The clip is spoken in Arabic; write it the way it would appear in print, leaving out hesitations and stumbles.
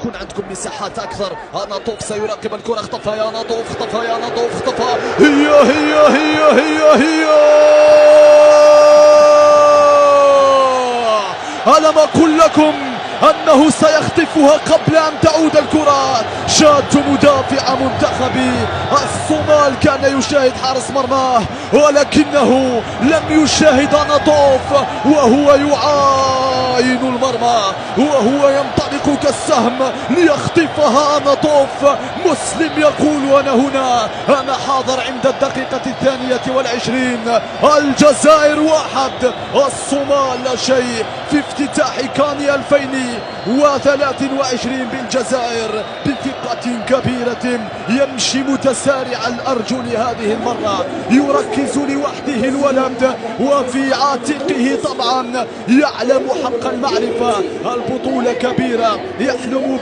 تكون عندكم مساحات أكثر. ناطوف سيراقب الكرة، اختفى يا ناطوف، اختفى يا ناطوف، اختفى. هي ألم أقل لكم أنه سيخطفها قبل أن تعود الكرة؟ شاد مدافع منتخب الصومال كان يشاهد حارس مرماه، ولكنه لم يشاهد ناطوف وهو يعاين المرمى، وهو ينطلق كالسهم ليخطفها ناطوف. مسلم يقول أنا هنا، أنا حاضر عند الدقيقة 22. الجزائر 1 الصومال لا شيء في افتتاح كاني 2023 بالجزائر بثقة كبيرة. يمشي متسارع الأرجل هذه المرة، يركز لوحده الولد، وفي عاتقه طبعا يعلم حق المعرفة. البطولة كبيرة يحلم